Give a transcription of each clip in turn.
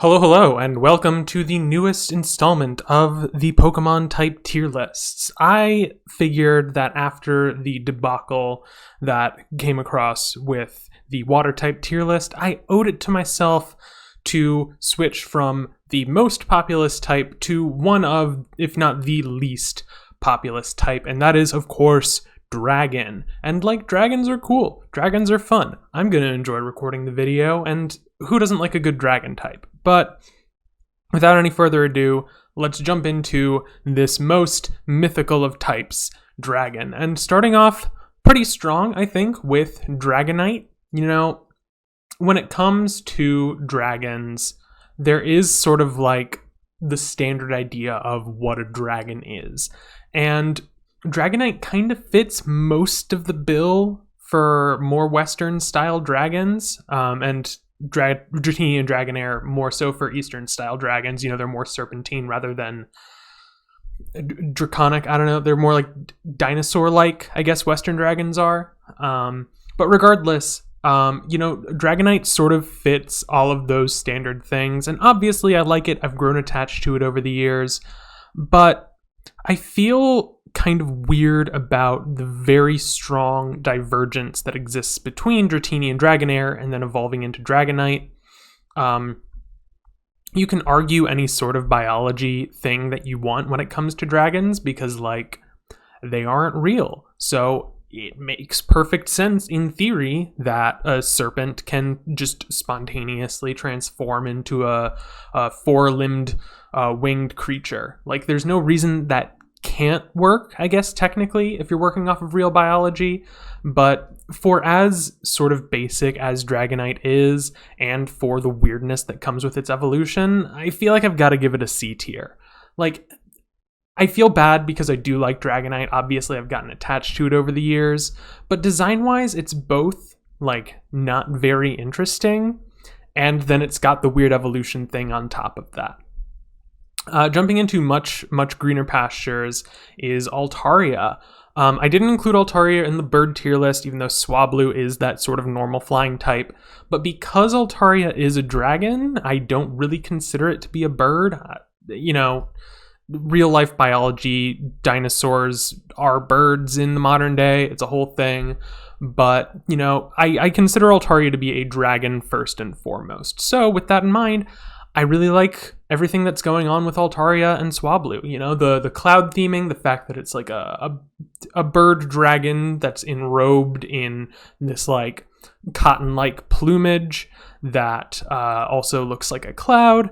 Hello, and welcome to the newest installment of the Pokemon type tier lists. I figured that after the debacle that came across with the water type tier list, I owed it to myself to switch from the most populous type to one of, if not the least populous type, and that is, of course, Dragon. And dragons are cool. Dragons are fun. I'm gonna enjoy recording the video, and who doesn't like a good dragon type? But without any further ado, let's jump into this most mythical of types, Dragon. And starting off pretty strong, I think, with Dragonite. You know, when it comes to dragons, there is sort of the standard idea of what a dragon is. And Dragonite kind of fits most of the bill for more Western style dragons, and Dratini and Dragonair more so for Eastern style dragons. You know, they're more serpentine rather than draconic. I don't know, they're more like dinosaur-like, I guess Western dragons are. But regardless, Dragonite sort of fits all of those standard things, and obviously I like it. I've grown attached to it over the years, but I feel kind of weird about the very strong divergence that exists between Dratini and Dragonair and then evolving into Dragonite. You can argue any sort of biology thing that you want when it comes to dragons because, they aren't real. So it makes perfect sense in theory that a serpent can just spontaneously transform into a four-limbed winged creature. There's no reason that can't work, I guess, technically, if you're working off of real biology. But for as sort of basic as Dragonite is, and for the weirdness that comes with its evolution, I feel like I've got to give it a C tier. I feel bad because I do like Dragonite. Obviously, I've gotten attached to it over the years, but design-wise, it's both, not very interesting, and then it's got the weird evolution thing on top of that. Jumping into much greener pastures is Altaria. I didn't include Altaria in the bird tier list, even though Swablu is that sort of normal flying type. But because Altaria is a dragon, I don't really consider it to be a bird. Real life biology, dinosaurs are birds in the modern day. It's a whole thing. But, I consider Altaria to be a dragon first and foremost. So with that in mind, I really like everything that's going on with Altaria and Swablu. The cloud theming, the fact that it's a bird dragon that's enrobed in this cotton-like plumage that also looks like a cloud.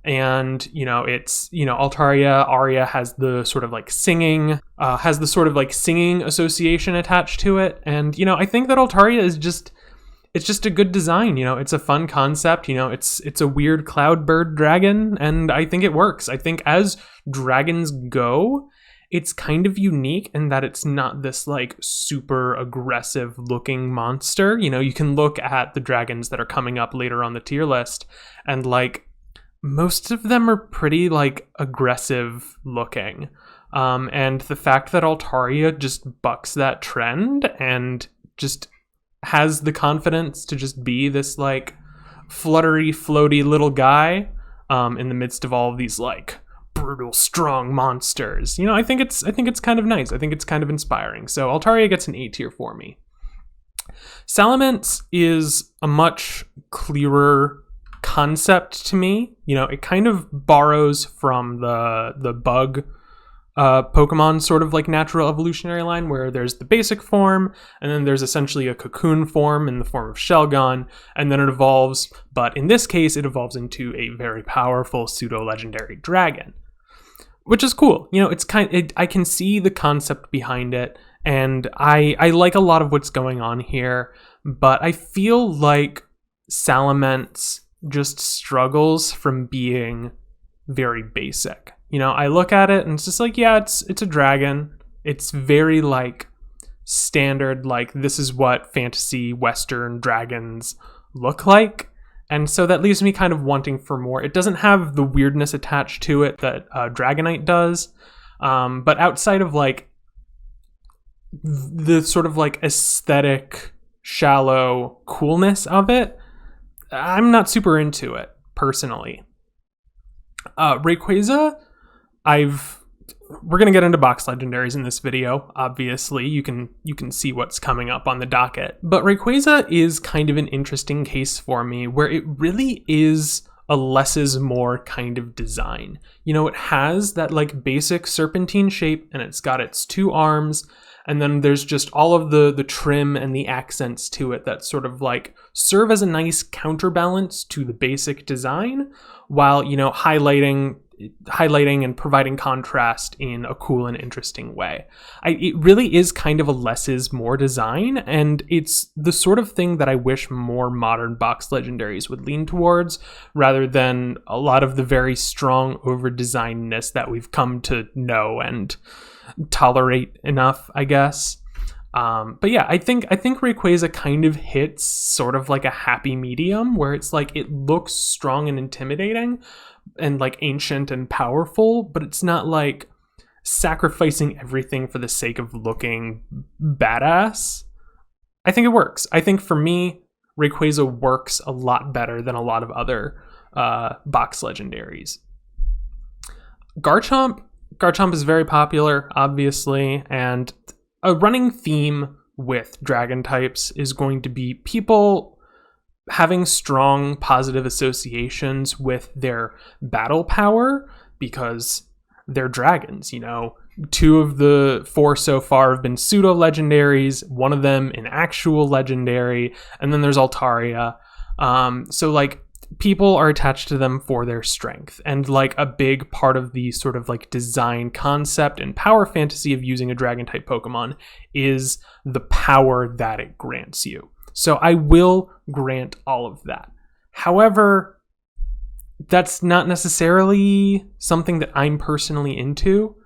And, Altaria, Aria has the sort of singing, singing association attached to it. And, I think that Altaria is it's just a good design. It's a fun concept. It's a weird cloud bird dragon, and I think it works. I think as dragons go, it's kind of unique in that it's not this super aggressive looking monster. You can look at the dragons that are coming up later on the tier list, and most of them are pretty aggressive looking. And the fact that Altaria just bucks that trend and just has the confidence to just be this fluttery, floaty little guy in the midst of all of these brutal, strong monsters. I think it's kind of nice. I think it's kind of inspiring. So Altaria gets an A tier for me. Salamence is a much clearer concept to me. It kind of borrows from the bug Pokemon sort of natural evolutionary line, where there's the basic form, and then there's essentially a cocoon form in the form of Shelgon, and then it evolves, but in this case it evolves into a very powerful pseudo-legendary dragon, which is cool. I can see the concept behind it, and I like a lot of what's going on here, but I feel like Salamence just struggles from being very basic. I look at it and it's just it's a dragon. It's very standard, this is what fantasy Western dragons look like. And so that leaves me kind of wanting for more. It doesn't have the weirdness attached to it that Dragonite does. But outside of the sort of aesthetic, shallow coolness of it, I'm not super into it. personally. Rayquaza, we're gonna get into box legendaries in this video. Obviously, you can see what's coming up on the docket. But Rayquaza is kind of an interesting case for me, where it really is a less is more kind of design. You know, it has that like basic serpentine shape, and it's got its 2 arms, and then there's just all of the trim and the accents to it that sort of like serve as a nice counterbalance to the basic design, while, you know, highlighting and providing contrast in a cool and interesting way. It really is kind of a less is more design, and it's the sort of thing that I wish more modern box legendaries would lean towards, rather than a lot of the very strong over-designedness that we've come to know and tolerate enough, I guess. But yeah, I think Rayquaza kind of hits sort of like a happy medium, where it's like it looks strong and intimidating and like ancient and powerful, but it's not like sacrificing everything for the sake of looking badass. I think it works. I think for me, Rayquaza works a lot better than a lot of other box legendaries. Garchomp is very popular, obviously, and a running theme with dragon types is going to be people having strong positive associations with their battle power because they're dragons. You know, 2 of the 4 so far have been pseudo legendaries, 1 of them an actual legendary, and then there's Altaria. So like people are attached to them for their strength, and like a big part of the sort of like design concept and power fantasy of using a dragon type Pokemon is the power that it grants you. So I will grant all of that. However, that's not necessarily something that I'm personally into.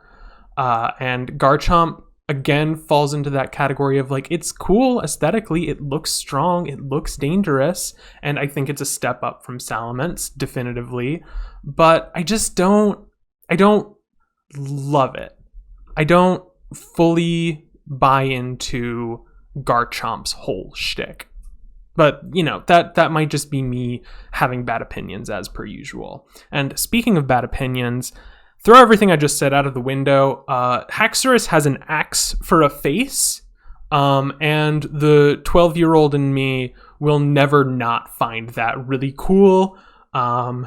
And Garchomp, again, falls into that category of like, it's cool aesthetically, it looks strong, it looks dangerous, and I think it's a step up from Salamence, definitively. But I don't love it. I don't fully buy into Garchomp's whole shtick. But, you know, that might just be me having bad opinions as per usual. And speaking of bad opinions, throw everything I just said out of the window. Haxorus has an axe for a face, and the 12-year-old in me will never not find that really cool. You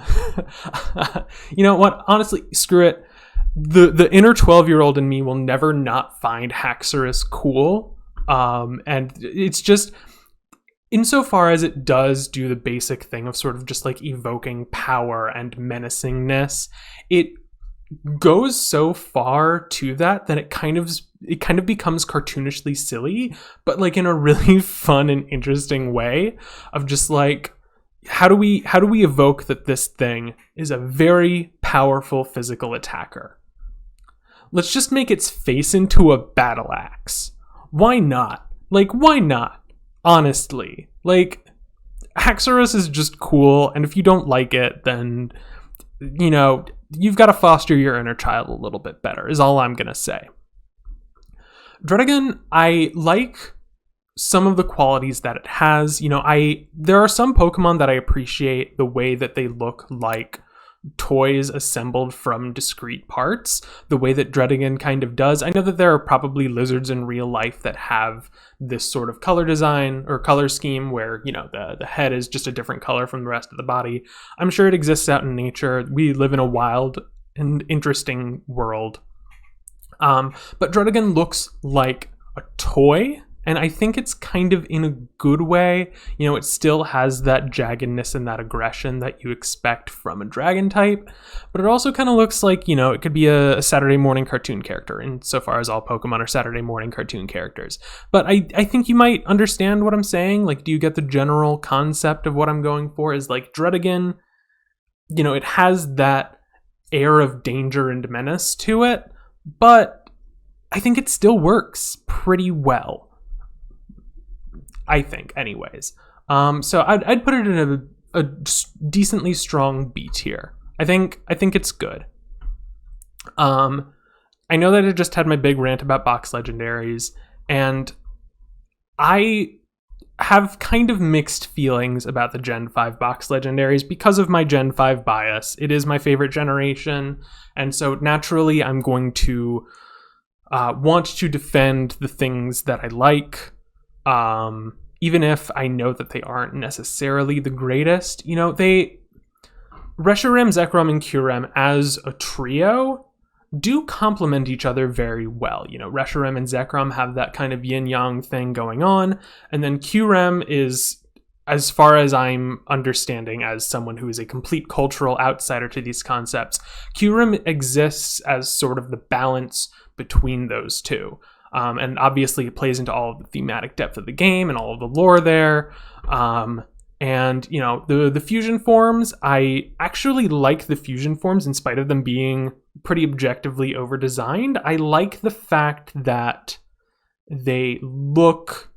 know what? Honestly, screw it. The inner 12-year-old in me will never not find Haxorus cool. And it's just, insofar as it does do the basic thing of sort of just like evoking power and menacingness, it goes so far to that it kind of becomes cartoonishly silly, but like in a really fun and interesting way of just like, how do we evoke that this thing is a very powerful physical attacker? Let's just make its face into a battle axe. Why not? Like, why not? Honestly, like, Haxorus is just cool, and if you don't like it, then, you know, you've got to foster your inner child a little bit better, is all I'm gonna say. Druddigon, I like some of the qualities that it has. You know, there are some Pokemon that I appreciate the way that they look like toys assembled from discrete parts, the way that Druddigon kind of does. I know that there are probably lizards in real life that have this sort of color design or color scheme where, you know, the head is just a different color from the rest of the body. I'm sure it exists out in nature. We live in a wild and interesting world. But Druddigon looks like a toy, and I think it's kind of in a good way. You know, it still has that jaggedness and that aggression that you expect from a dragon type, but it also kind of looks like, you know, it could be a Saturday morning cartoon character, insofar as all Pokemon are Saturday morning cartoon characters. But I think you might understand what I'm saying. Like, do you get the general concept of what I'm going for? Is like Druddigon, you know, it has that air of danger and menace to it, but I think it still works pretty well. I think, anyways. So I'd put it in a decently strong B tier. I think it's good. I know that I just had my big rant about box legendaries, and I have kind of mixed feelings about the Gen 5 box legendaries because of my Gen 5 bias. It is my favorite generation, and so naturally I'm going to want to defend the things that I like, even if I know that they aren't necessarily the greatest. You know, Reshiram, Zekrom, and Kyurem as a trio do complement each other very well. You know, Reshiram and Zekrom have that kind of yin-yang thing going on, and then Kyurem is, as far as I'm understanding as someone who is a complete cultural outsider to these concepts, Kyurem exists as sort of the balance between those two. And obviously it plays into all of the thematic depth of the game and all of the lore there. And, you know, the fusion forms, I actually like the fusion forms in spite of them being pretty objectively over-designed. I like the fact that they look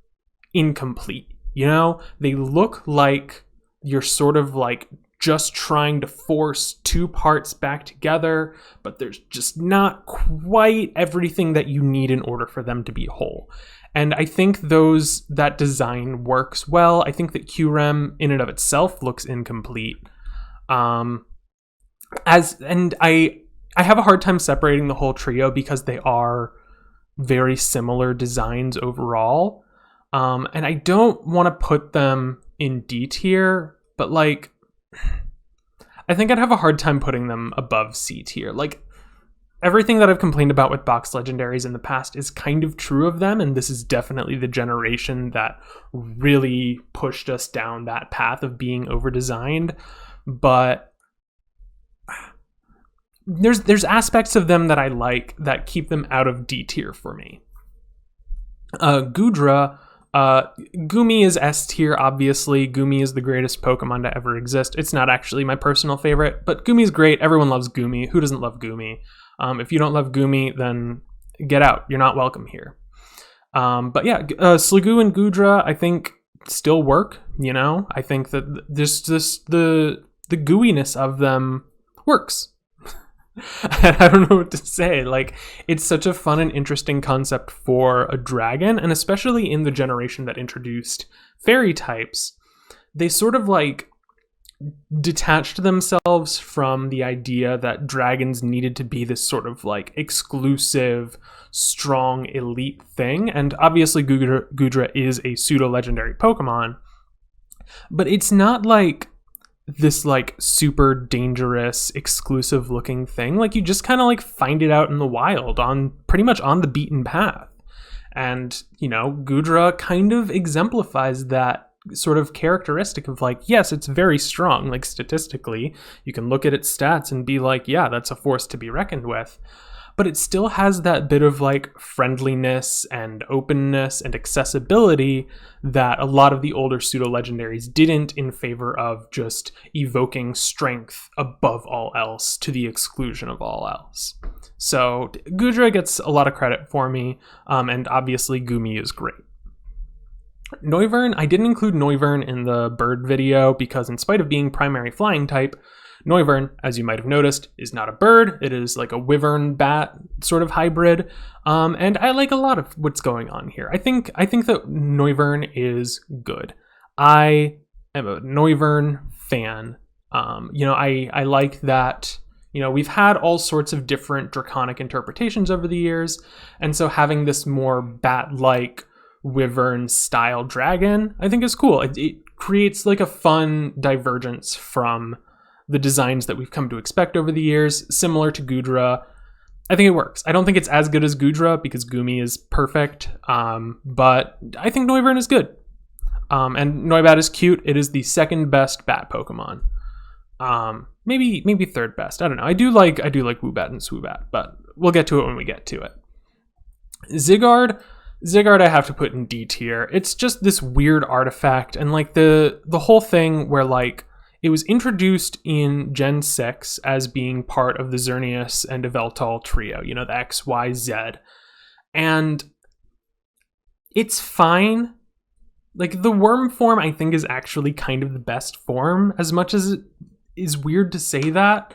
incomplete, you know? They look like you're sort of like just trying to force two parts back together, but there's just not quite everything that you need in order for them to be whole. And I think that design works well. I think that Kyurem in and of itself looks incomplete. I have a hard time separating the whole trio because they are very similar designs overall. And I don't want to put them in D tier, but like, I think I'd have a hard time putting them above C tier. Like, everything that I've complained about with box legendaries in the past is kind of true of them, and this is definitely the generation that really pushed us down that path of being over-designed. But there's aspects of them that I like that keep them out of D tier for me. Goodra, Goomy is S tier, obviously. Goomy is the greatest Pokemon to ever exist. It's not actually my personal favorite, but Goomy's great. Everyone loves Goomy. Who doesn't love Goomy? If you don't love Goomy, then get out. You're not welcome here. But yeah, Sliggoo and Goodra, I think, still work. You know, I think that the gooiness of them works. I don't know what to say. Like, it's such a fun and interesting concept for a dragon, and especially in the generation that introduced fairy types, they sort of like detached themselves from the idea that dragons needed to be this sort of like exclusive, strong, elite thing. And obviously Goodra is a pseudo-legendary Pokemon, but it's not like this like super dangerous, exclusive looking thing. Like, you just kind of like find it out in the wild, on pretty much on the beaten path. And, you know, Goodra kind of exemplifies that sort of characteristic of like, yes, it's very strong. Like, statistically, you can look at its stats and be like, yeah, that's a force to be reckoned with. But it still has that bit of like friendliness and openness and accessibility that a lot of the older pseudo-legendaries didn't, in favor of just evoking strength above all else to the exclusion of all else. So Goodra gets a lot of credit for me, and obviously Goomy is great. Noivern, I didn't include Noivern in the bird video because, in spite of being primary flying type, Noivern, as you might have noticed, is not a bird. It is like a wyvern bat sort of hybrid, and I like a lot of what's going on here. I think that Noivern is good. I am a Noivern fan. You know, I like that. You know, we've had all sorts of different draconic interpretations over the years, and so having this more bat-like wyvern style dragon, I think is cool. It creates like a fun divergence from the designs that we've come to expect over the years, similar to Goodra. I think it works. I don't think it's as good as Goodra because Goomy is perfect, but I think Noivern is good. And Noibat is cute. It is the second best bat Pokemon. Maybe third best. I don't know. I do like Woobat and Swoobat, but we'll get to it when we get to it. Zygarde I have to put in D tier. It's just this weird artifact, and like the whole thing where like it was introduced in Gen 6 as being part of the Xerneas and Yveltal trio, you know, the X, Y, Z. And it's fine. Like, the worm form, I think, is actually kind of the best form, as much as it is weird to say that.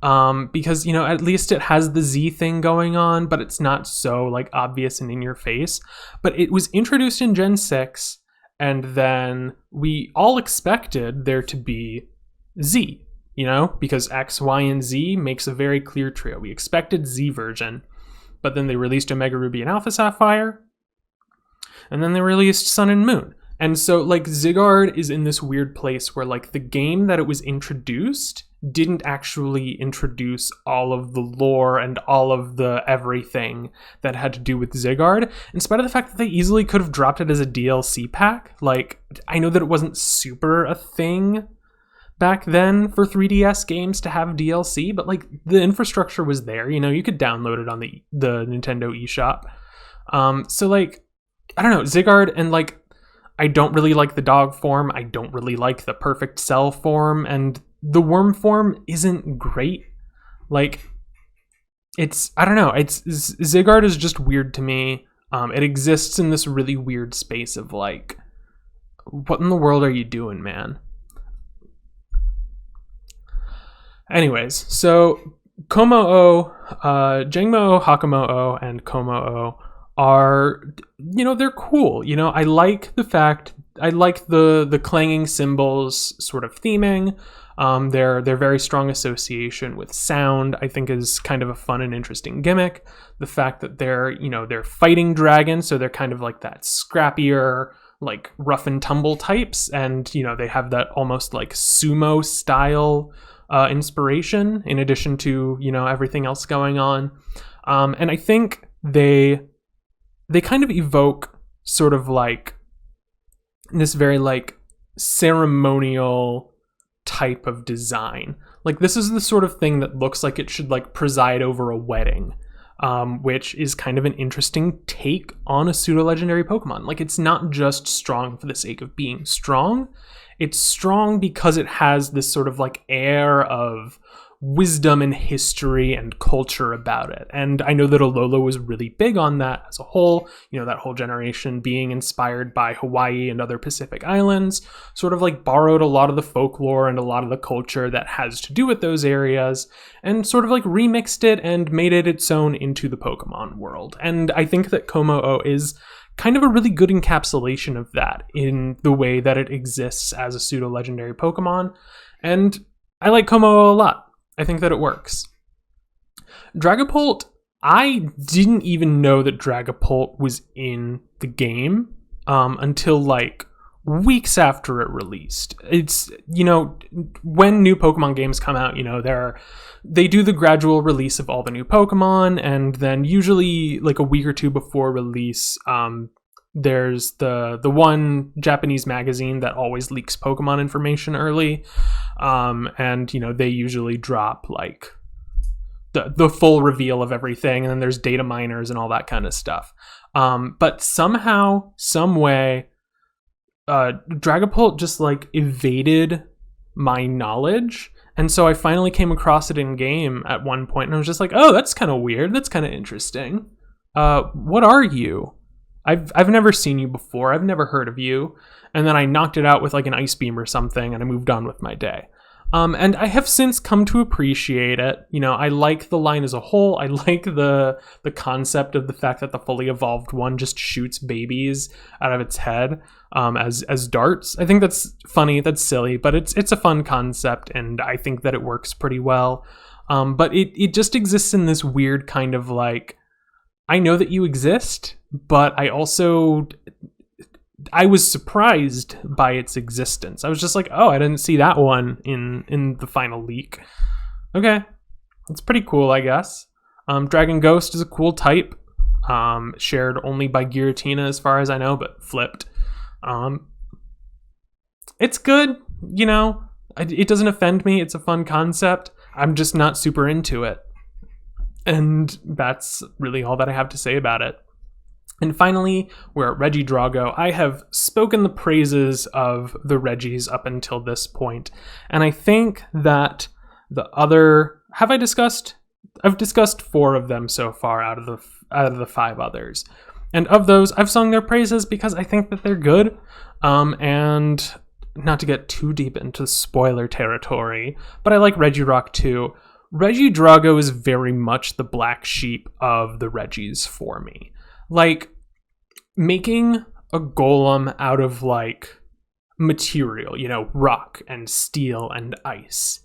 Because, you know, at least it has the Z thing going on, but it's not so, like, obvious and in your face. But it was introduced in Gen 6 And then we all expected there to be Z, because X, Y, and Z makes a very clear trio. We expected Z version, but then they released Omega Ruby and Alpha Sapphire, and then they released Sun and Moon. And so, like, Zygarde is in this weird place where, like, the game that it was introduced didn't actually introduce all of the lore and all of the everything that had to do with Zygarde, in spite of the fact that they easily could have dropped it as a DLC pack. Like, I know that it wasn't super a thing back then for 3DS games to have DLC, but, like, the infrastructure was there. You could download it on the Nintendo eShop. So, like, I don't know, Zygarde, and, like, I don't really like the dog form. I don't really like the perfect cell form, and the worm form isn't great. Like, I don't know. Zygarde is just weird to me. It exists in this really weird space of, like, what in the world are you doing, man? Anyways, so Kommo-o, Jangmo-o, Hakumo-o, and Kommo-o are, they're cool. I like the clanging cymbals sort of theming. Their very strong association with sound, I think, is kind of a fun and interesting gimmick. The fact that they're fighting dragons, so they're kind of like that scrappier, like rough and tumble types, and they have that almost like sumo style inspiration in addition to everything else going on. And I think they kind of evoke sort of like this very like ceremonial type of design. Like, this is the sort of thing that looks like it should like preside over a wedding, which is kind of an interesting take on a pseudo-legendary Pokemon. Like, it's not just strong for the sake of being strong. It's strong because it has this sort of like air of wisdom and history and culture about it. And I know that Alola was really big on that as a whole, that whole generation being inspired by Hawaii and other Pacific islands, sort of like borrowed a lot of the folklore and a lot of the culture that has to do with those areas and sort of like remixed it and made it its own into the Pokemon world. And I think that Kommo-o is kind of a really good encapsulation of that in the way that it exists as a pseudo-legendary Pokemon. And I like Kommo-o a lot. I think that it works. Dragapult, I didn't even know that Dragapult was in the game until like weeks after it released. It's, when new Pokemon games come out, they do the gradual release of all the new Pokemon, and then usually like a week or two before release, there's the one Japanese magazine that always leaks Pokemon information early. And they usually drop like the full reveal of everything, and then there's data miners and all that kind of stuff. But somehow, some way, Dragapult just like evaded my knowledge. And so I finally came across it in game at one point, and I was just like, oh, that's kind of weird. That's kind of interesting. What are you? I've never seen you before. I've never heard of you. And then I knocked it out with like an ice beam or something, and I moved on with my day. And I have since come to appreciate it. I like the line as a whole. I like the concept of the fact that the fully evolved one just shoots babies out of its head as darts. I think that's funny. That's silly, but it's a fun concept, and I think that it works pretty well. But it just exists in this weird kind of like, I know that you exist, but I was surprised by its existence. I was just like, oh, I didn't see that one in the final leak. Okay, that's pretty cool, I guess. Dragon Ghost is a cool type, shared only by Giratina as far as I know, but flipped. It's good, it doesn't offend me. It's a fun concept. I'm just not super into it. And that's really all that I have to say about it. And finally, we're at Regidrago. I have spoken the praises of the Regis up until this point, and I think that I've discussed 4 of them so far out of the 5 others. And of those, I've sung their praises because I think that they're good. And not to get too deep into spoiler territory, but I like Regirock too. Regidrago is very much the black sheep of the Regis for me. Like, making a golem out of like material, rock and steel and ice,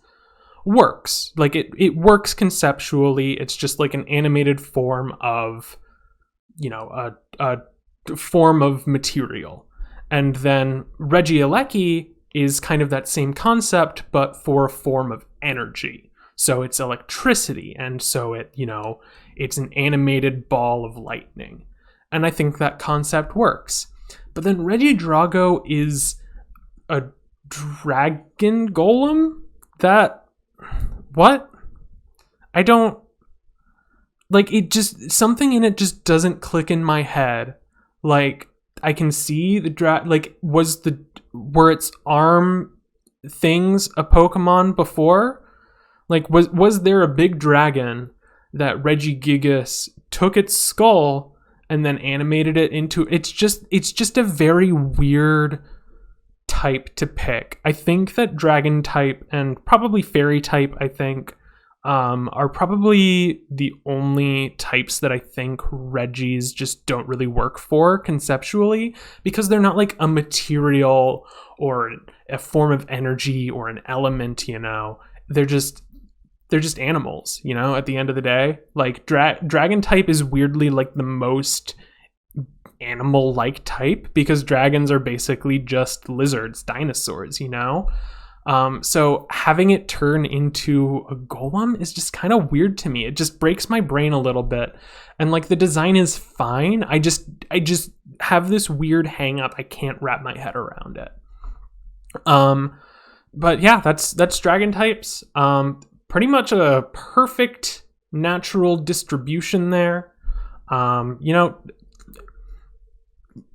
works. Like it works conceptually. It's just like an animated form of, a form of material. And then Regieleki is kind of that same concept, but for a form of energy. So it's electricity, and so it's an animated ball of lightning. And I think that concept works. But then Regidrago is a dragon golem? What? I don't... Like, something in it just doesn't click in my head. Like, I can see the were its arm things a Pokemon before? Like, was there a big dragon that Regigigas took its skull and then animated it into... It's just a very weird type to pick. I think that dragon type and probably fairy type, are probably the only types that I think Regis just don't really work for conceptually, because they're not like a material or a form of energy or an element, They're just animals, at the end of the day. Like dragon type is weirdly like the most animal-like type, because dragons are basically just lizards, dinosaurs, So having it turn into a golem is just kind of weird to me. It just breaks my brain a little bit. And like the design is fine. I just have this weird hang up. I can't wrap my head around it. But yeah, that's dragon types. Pretty much a perfect natural distribution there.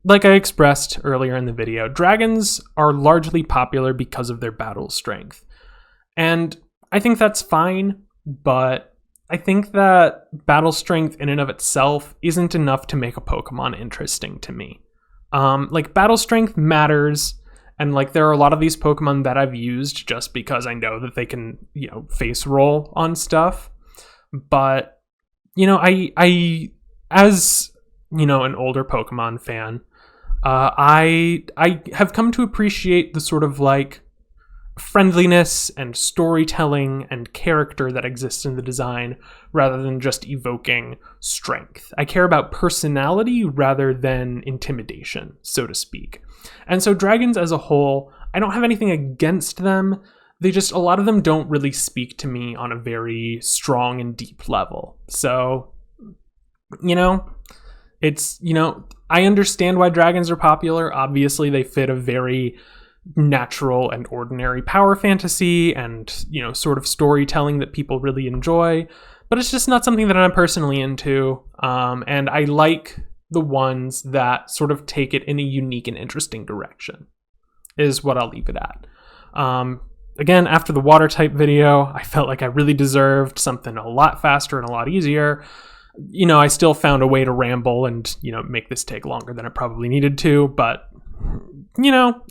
Like I expressed earlier in the video, dragons are largely popular because of their battle strength. And I think that's fine, but I think that battle strength in and of itself isn't enough to make a Pokemon interesting to me. Like, battle strength matters, and like there are a lot of these Pokemon that I've used just because I know that they can, face roll on stuff. But, I as, an older Pokemon fan, I have come to appreciate the sort of like friendliness and storytelling and character that exists in the design rather than just evoking strength. I care about personality rather than intimidation, so to speak. And so dragons as a whole, I don't have anything against them. A lot of them don't really speak to me on a very strong and deep level. So, it's, I understand why dragons are popular. Obviously, they fit a very natural and ordinary power fantasy and, sort of storytelling that people really enjoy. But it's just not something that I'm personally into. And I like the ones that sort of take it in a unique and interesting direction, is what I'll leave it at. Again, after the water type video, I felt like I really deserved something a lot faster and a lot easier. I still found a way to ramble and, make this take longer than it probably needed to, but,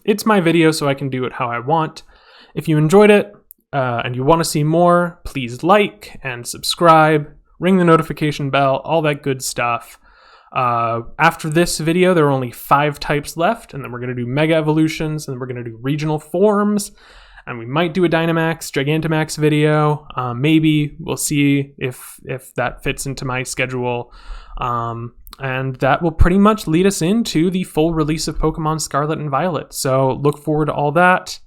it's my video, so I can do it how I want. If you enjoyed it and you want to see more, please like and subscribe, ring the notification bell, all that good stuff. After this video, there are only 5 types left, and then we're going to do Mega Evolutions, and then we're going to do Regional Forms, and we might do a Dynamax, Gigantamax video. Maybe. We'll see if that fits into my schedule. And that will pretty much lead us into the full release of Pokemon Scarlet and Violet. So look forward to all that.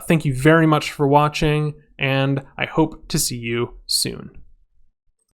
Thank you very much for watching, and I hope to see you soon.